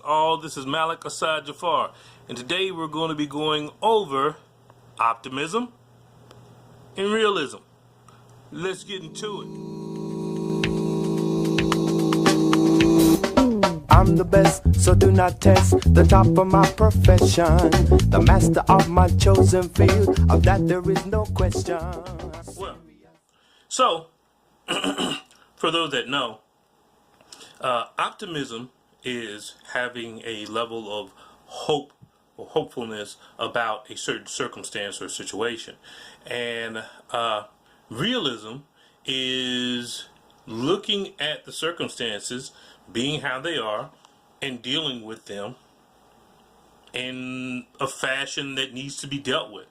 All this is Malik Asad Jafar, and today we're going to be going over optimism and realism. Let's get into it. I'm the best, so do not test the top of my profession, the master of my chosen field, of that there is no question. Well, so for those that know, optimism is having a level of hope or hopefulness about a certain circumstance or situation, and realism is looking at the circumstances being how they are and dealing with them in a fashion that needs to be dealt with.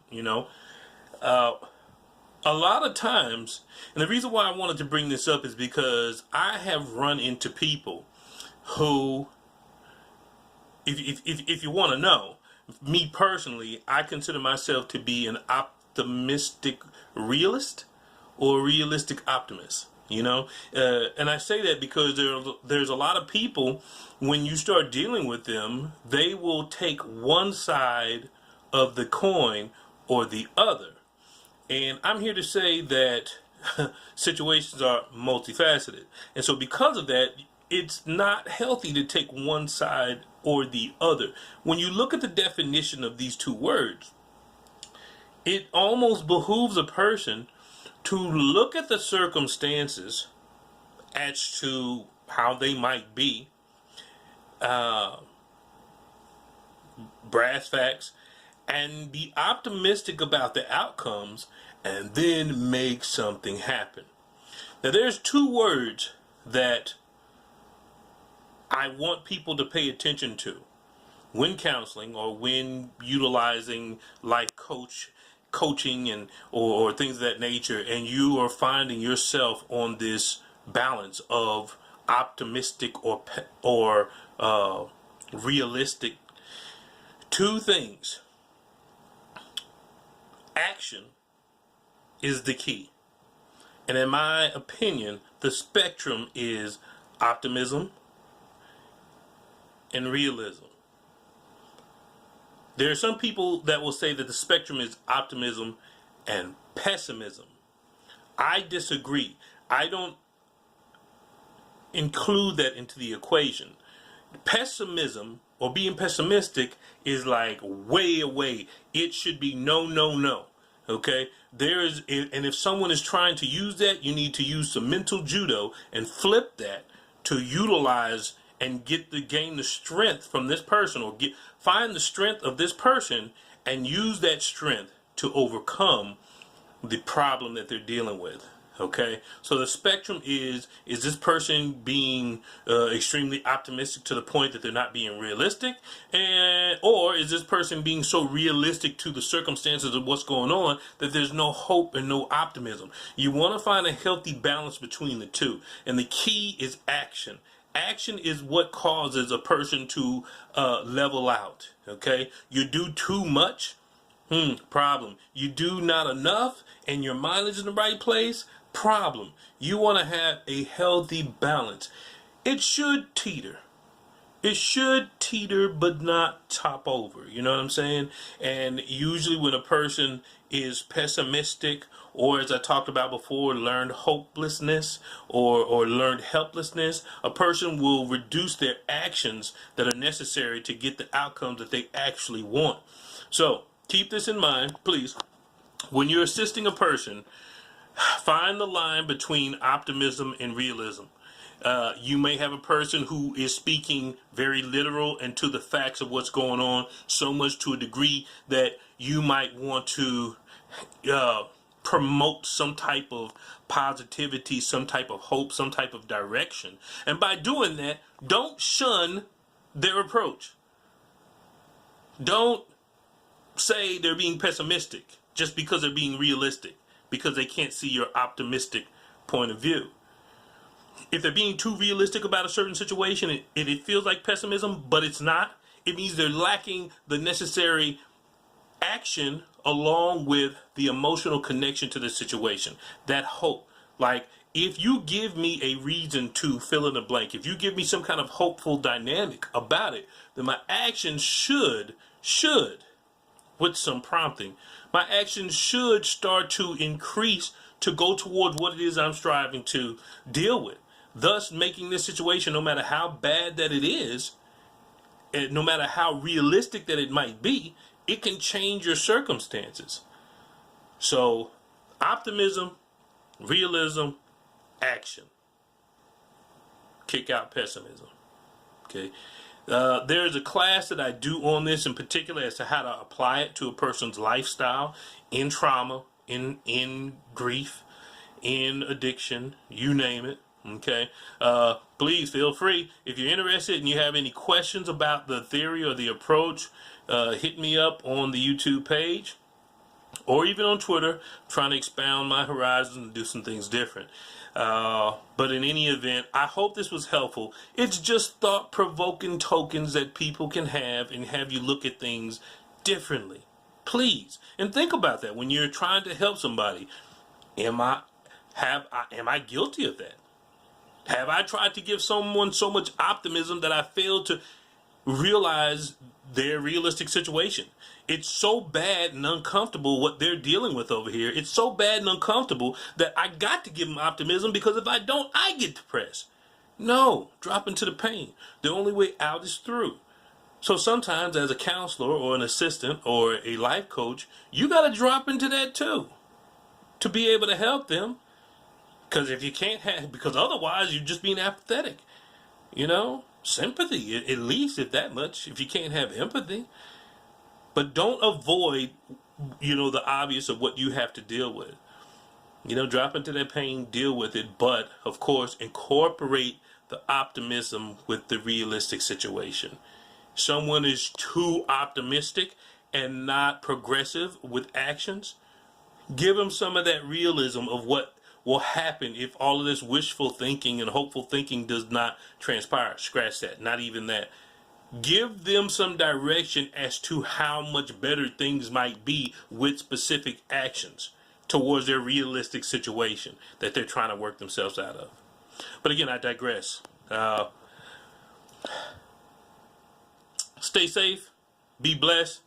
A lot of times, and the reason why I wanted to bring this up is because I have run into people who, if you want to know, me personally, I consider myself to be an optimistic realist or realistic optimist. And I say that because there's a lot of people, when you start dealing with them, they will take one side of the coin or the other. And I'm here to say that situations are multifaceted. And so because of that, it's not healthy to take one side or the other. When you look at the definition of these two words, it almost behooves a person to look at the circumstances as to how they might be, brass facts, and be optimistic about the outcomes and then make something happen. Now, there's two words that I want people to pay attention to when counseling or when utilizing life coaching and or things of that nature, and you are finding yourself on this balance of optimistic or realistic. Two things. Action is the key, and in my opinion, the spectrum is optimism and realism. There are some people that will say that the spectrum is optimism and pessimism. I disagree. I don't include that into the equation. Pessimism or being pessimistic is like way away. It should be no, no, no. Okay? And if someone is trying to use that, you need to use some mental judo and flip that to utilize and gain the strength from this person, or find the strength of this person and use that strength to overcome the problem that they're dealing with. Okay, so the spectrum is this person being extremely optimistic to the point that they're not being realistic, or is this person being so realistic to the circumstances of what's going on that there's no hope and no optimism? You want to find a healthy balance between the two, and the key is action. Action is what causes a person to level out. Okay, you do too much, problem. You do not enough, and your mileage is in the right place, problem. You want to have a healthy balance. It should teeter. It should teeter, but not top over. You know what I'm saying? And usually when a person is pessimistic, or as I talked about before, learned hopelessness or learned helplessness, a person will reduce their actions that are necessary to get the outcomes that they actually want. So keep this in mind, please. When you're assisting a person, find the line between optimism and realism. You may have a person who is speaking very literal and to the facts of what's going on, so much to a degree that you might want to promote some type of positivity, some type of hope, some type of direction. And by doing that, don't shun their approach. Don't say they're being pessimistic just because they're being realistic, because they can't see your optimistic point of view. If they're being too realistic about a certain situation, it feels like pessimism, but it's not. It means they're lacking the necessary action along with the emotional connection to the situation. That hope. Like, if you give me a reason to fill in the blank, if you give me some kind of hopeful dynamic about it, then my actions should, with some prompting, my actions should start to increase to go towards what it is I'm striving to deal with. Thus, making this situation, no matter how bad that it is, and no matter how realistic that it might be, it can change your circumstances. So, optimism, realism, action. Kick out pessimism. Okay. There is a class that I do on this in particular as to how to apply it to a person's lifestyle in trauma, in grief, in addiction, you name it. Okay. Please feel free. If you're interested and you have any questions about the theory or the approach, hit me up on the YouTube page or even on Twitter, trying to expound my horizons and do some things different. But in any event, I hope this was helpful. It's just thought-provoking tokens that people can have and have you look at things differently. Please. And think about that when you're trying to help somebody. Am I guilty of that? Have I tried to give someone so much optimism that I failed to realize their realistic situation? It's so bad and uncomfortable what they're dealing with over here. It's so bad and uncomfortable that I got to give them optimism, because if I don't, I get depressed. No, drop into the pain. The only way out is through. So sometimes as a counselor or an assistant or a life coach, you got to drop into that too to be able to help them. Because if you can't because otherwise you're just being apathetic. You know, sympathy, at least, if that much, if you can't have empathy. But don't avoid, the obvious of what you have to deal with. Drop into that pain, deal with it, but, of course, incorporate the optimism with the realistic situation. Someone is too optimistic and not progressive with actions. Give them some of that realism of what will happen if all of this wishful thinking and hopeful thinking does not transpire. Scratch that, not even that. Give them some direction as to how much better things might be with specific actions towards their realistic situation that they're trying to work themselves out of. But again, I digress. Stay safe, be blessed,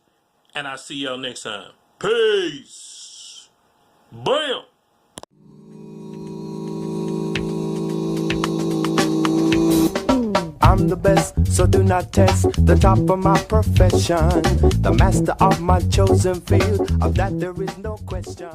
and I'll see y'all next time. Peace. Bam. I'm the best, so do not test the top of my profession, the master of my chosen field, of that there is no question.